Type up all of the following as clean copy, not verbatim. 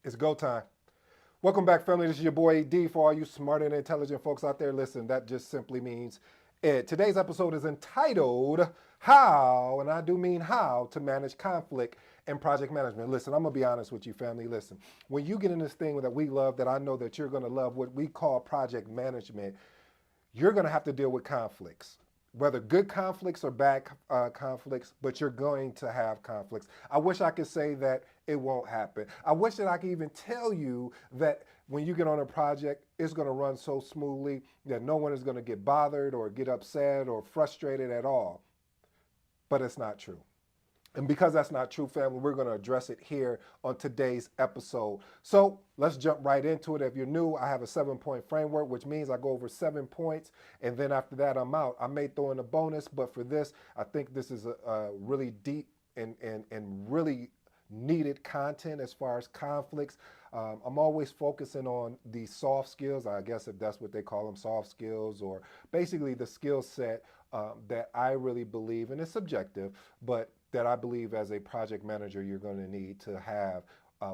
It's go time. Welcome back, family. This is your boy D. For all you smart and intelligent folks out there, listen, that just simply means it. Today's episode is entitled How, and I do mean how, to manage conflict in project management. Listen, I'm going to be honest with you, family. Listen, when you get in this thing that we love, that I know that you're going to love, what we call project management, you're going to have to deal with conflicts, whether good conflicts or bad conflicts, but you're going to have conflicts. I wish I could say that it won't happen. I wish that I could even tell you that when you get on a project, it's going to run so smoothly that no one is going to get bothered or get upset or frustrated at all. But it's not true. And because that's not true, family, we're going to address it here on today's episode. So let's jump right into it. If you're new, I have a 7-point framework, which means I go over 7 points. And then after that, I'm out. I may throw in a bonus, but for this, I think this is a really deep and really needed content as far as conflicts. I'm always focusing on the soft skills, I guess if that's what they call them, soft skills, or basically the skill set that I really believe, and it's subjective, but that I believe as a project manager you're going to need to have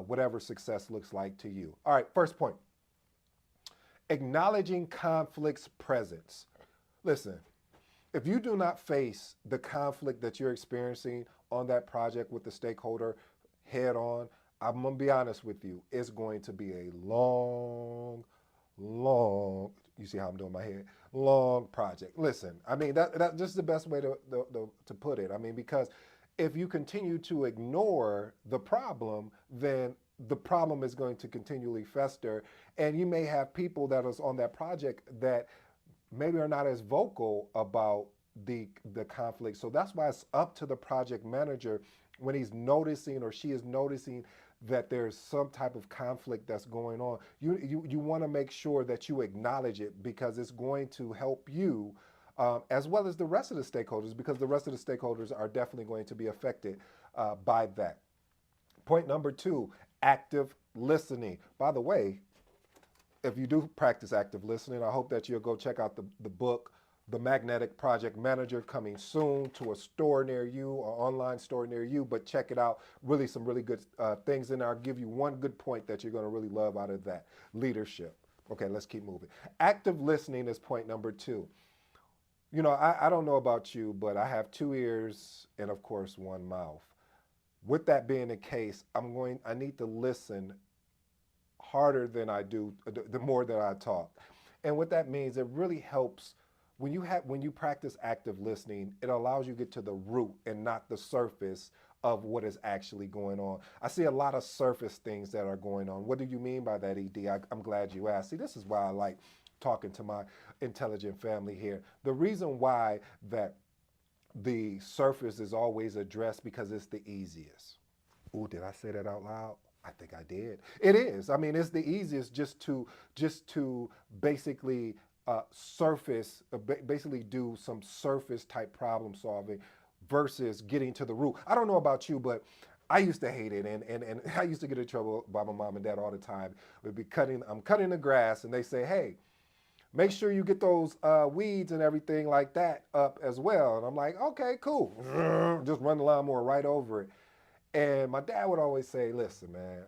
whatever success looks like to you. All right, first point, acknowledging conflict's presence. Listen, if you do not face the conflict that you're experiencing on that project with the stakeholder head on, I'm going to be honest with you, it's going to be a long, you see how I'm doing my head, long project. Listen, I mean, that's just the best way to put it. I mean, because if you continue to ignore the problem, then the problem is going to continually fester. And you may have people that is on that project that maybe are not as vocal about the conflict. So that's why it's up to the project manager when he's noticing or she is noticing that there's some type of conflict that's going on. You want to make sure that you acknowledge it, because it's going to help you as well as the rest of the stakeholders, because the rest of the stakeholders are definitely going to be affected by that. Point number 2, active listening. By the way, if you do practice active listening, I hope that you'll go check out the book, The Magnetic Project Manager, coming soon to a store near you or online store near you, but check it out. Really some really good things in there. I'll give you one good point that you're going to really love out of that. Leadership. Okay, let's keep moving. Active listening is point number 2. You know, I don't know about you, but I have 2 ears and of course 1 mouth. With that being the case, I need to listen harder than I do, the more that I talk. And what that means, it really helps when you practice active listening, it allows you to get to the root and not the surface of what is actually going on. I see a lot of surface things that are going on. What do you mean by that, ED? I'm glad you asked. See, this is why I like talking to my intelligent family here. The reason why that the surface is always addressed, because it's the easiest. Ooh, did I say that out loud? I think I did. It is. I mean, it's the easiest just to basically basically do some surface type problem solving versus getting to the root. I don't know about you, but I used to hate it, and I used to get in trouble by my mom and dad all the time. I'm cutting the grass, and they say, hey, make sure you get those weeds and everything like that up as well. And I'm like, okay, cool. Just run the lawnmower right over it. And my dad would always say, listen, man,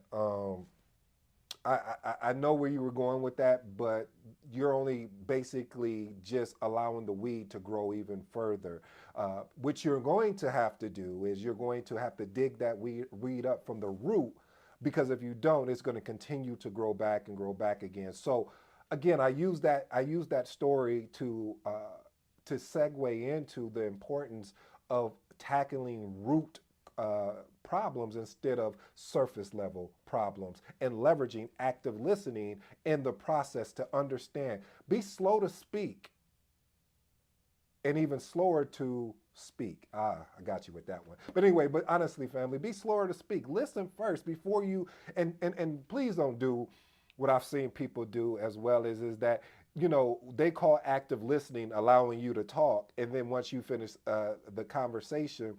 I know where you were going with that, but you're only basically just allowing the weed to grow even further. What you're going to have to do is you're going to have to dig that weed up from the root, because if you don't, it's going to continue to grow back and grow back again. So again, I use that story to segue into the importance of tackling root problems instead of surface level problems, and leveraging active listening in the process to understand. Be slow to speak and even slower to speak. I got you with that one. But anyway, but honestly, family, be slower to speak. Listen first before you, and please don't do what I've seen people do as well, is that, you know, they call active listening allowing you to talk, and then once you finish the conversation,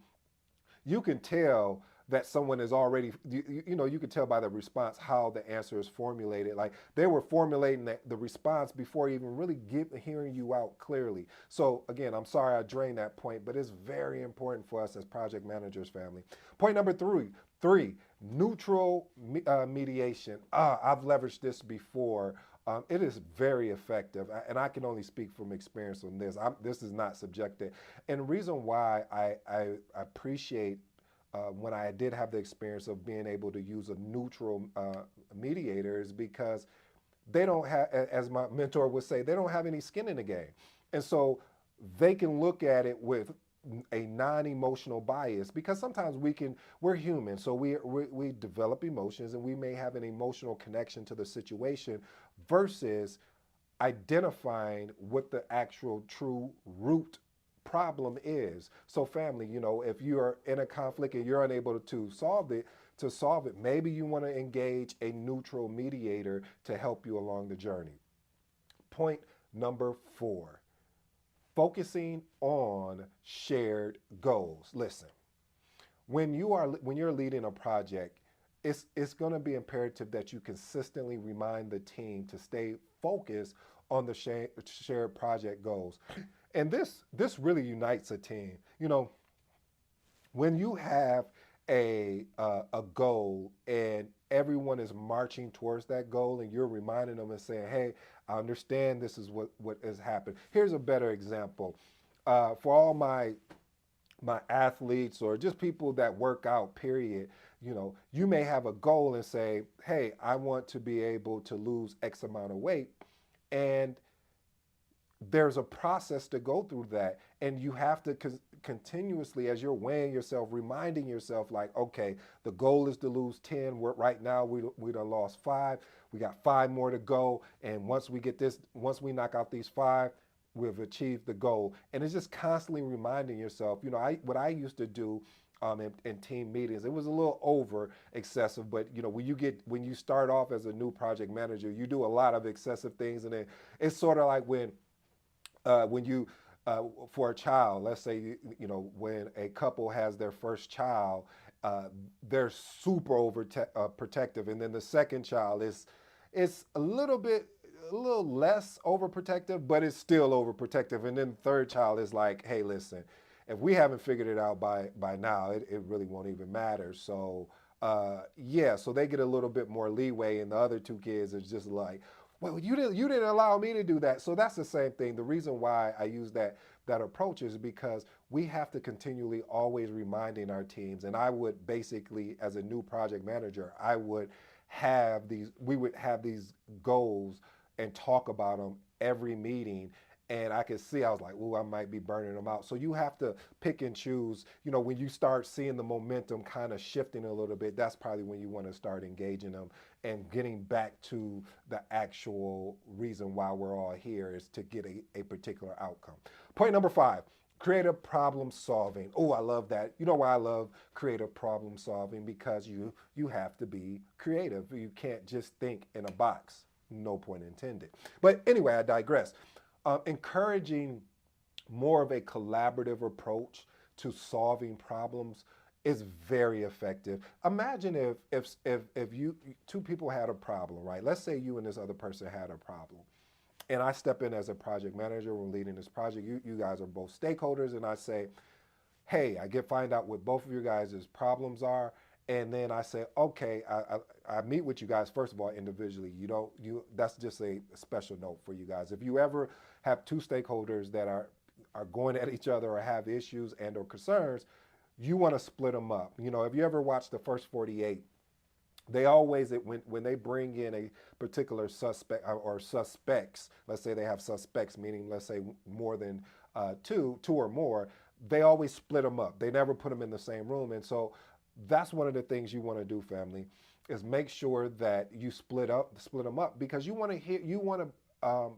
you can tell that someone is already, you can tell by the response how the answer is formulated. Like they were formulating the response before even really hearing you out clearly. So again, I'm sorry I drained that point, but it's very important for us as project managers, family. Point number three, Neutral mediation. I've leveraged this before. It is very effective, and I can only speak from experience on this. This is not subjective, and the reason why I appreciate when I did have the experience of being able to use a neutral mediator is because they don't have, as my mentor would say, they don't have any skin in the game, and so they can look at it with a non-emotional bias because sometimes we're human, so we develop emotions and we may have an emotional connection to the situation versus identifying what the actual true root problem is. So family, if you're in a conflict and you're unable to solve it, maybe you want to engage a neutral mediator to help you along the journey. Point number 4, focusing on shared goals. Listen, when you're leading a project, it's going to be imperative that you consistently remind the team to stay focused on the shared project goals. And this really unites a team. When you have a goal and everyone is marching towards that goal and you're reminding them and saying, hey, I understand this is what has happened. Here's a better example. For all my athletes or just people that work out, period, you may have a goal and say, hey, I want to be able to lose X amount of weight. And there's a process to go through that. And you have to continuously, as you're weighing yourself, reminding yourself like, okay, the goal is to lose 10. Right now we done lost 5. We got 5 more to go. And once we knock out these 5, we've achieved the goal. And it's just constantly reminding yourself, what I used to do in team meetings, it was a little over excessive, but when you start off as a new project manager, you do a lot of excessive things. And then it's sort of like when you, for a child, let's say, when a couple has their first child, they're super protective. And then the second child is a little less overprotective, but it's still overprotective. And then the third child is like, hey, listen, if we haven't figured it out by now, it really won't even matter. So so they get a little bit more leeway, and the other 2 kids are just like, well, you didn't allow me to do that. So that's the same thing. The reason why I use that approach is because we have to continually always reminding our teams. And I would basically, as a new project manager, we would have these goals and talk about them every meeting. And I could see, I was like, I might be burning them out. So you have to pick and choose. When you start seeing the momentum kind of shifting a little bit, that's probably when you want to start engaging them and getting back to the actual reason why we're all here is to get a particular outcome. Point number 5, creative problem solving. Oh, I love that. You know why I love creative problem solving? Because you have to be creative. You can't just think in a box. No point intended. But anyway, I digress. Encouraging more of a collaborative approach to solving problems is very effective. Imagine if you 2 people had a problem, right? Let's say you and this other person had a problem, and I step in as a project manager when leading this project. You guys are both stakeholders, and I say, hey, find out what both of your guys' problems are. And then I say, okay, I meet with you guys, first of all, individually. That's just a special note for you guys. If you ever have 2 stakeholders that are going at each other or have issues and or concerns, you want to split them up. If you ever watch the First 48, they always, when they bring in a particular suspect or suspects, let's say they have suspects, meaning let's say more than two or more, they always split them up. They never put them in the same room. And so that's one of the things you want to do, family, is make sure that you split them up, because you want to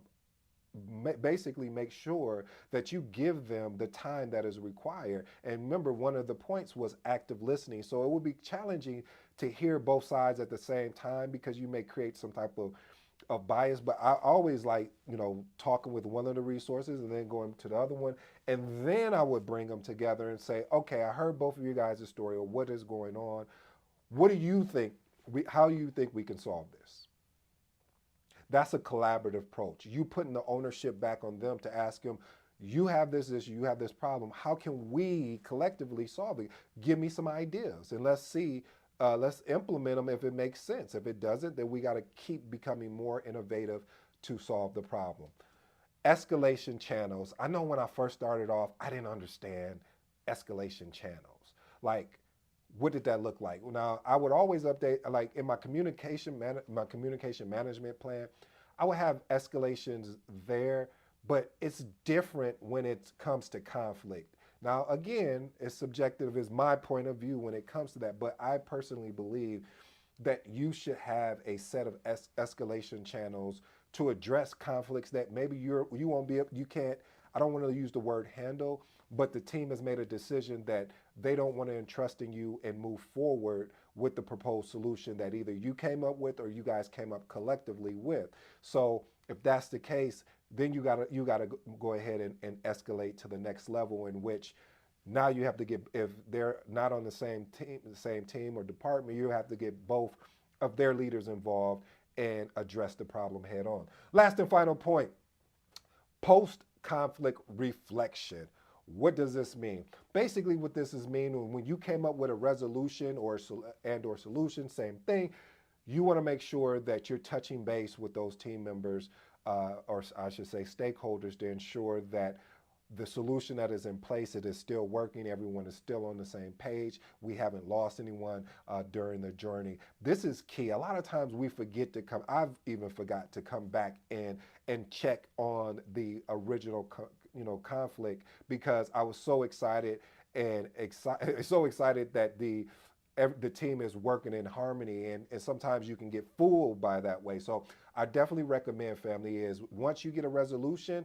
basically make sure that you give them the time that is required. And remember, one of the points was active listening. So it would be challenging to hear both sides at the same time because you may create some type of bias. But I always like, talking with one of the resources and then going to the other one. And then I would bring them together and say, okay, I heard both of you guys' story, or what is going on. What do you think? How do you think we can solve this? That's a collaborative approach. You putting the ownership back on them to ask them, you have this issue, you have this problem. How can we collectively solve it? Give me some ideas and let's see let's implement them if it makes sense. If it doesn't, then we got to keep becoming more innovative to solve the problem. Escalation channels. I know when I first started off, I didn't understand escalation channels. Like, what did that look like? Now, I would always update, like in my communication management plan, I would have escalations there, but it's different when it comes to conflict. Now, again, it's subjective, is my point of view when it comes to that, but I personally believe that you should have a set of escalation channels to address conflicts that maybe you won't be able, you can't, I don't want to use the word handle, but the team has made a decision that they don't want to entrust in you and move forward with the proposed solution that either you came up with or you guys came up collectively with. So if that's the case, then you gotta go ahead and escalate to the next level, in which now you have to get, if they're not on the same team or department, you have to get both of their leaders involved and address the problem head on. Last and final point, post conflict reflection. What does this mean? Basically, what this is mean, when you came up with a resolution or solution, same thing. You want to make sure that you're touching base with those team members, or I should say stakeholders, to ensure that the solution that is in place, it is still working. Everyone is still on the same page. We haven't lost anyone during the journey. This is key. A lot of times we forget to come. I've even forgot to come back and check on the original, conflict, because I was so excited so excited that the team is working in harmony, and sometimes you can get fooled by that way. So I definitely recommend, family, is once you get a resolution,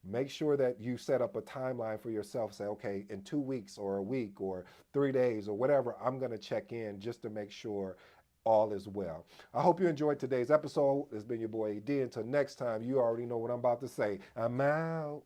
make sure that you set up a timeline for yourself. Say, okay, in 2 weeks or a week or 3 days or whatever, I'm going to check in just to make sure all is well. I hope you enjoyed today's episode. It's been your boy AD. Until next time, you already know what I'm about to say. I'm out.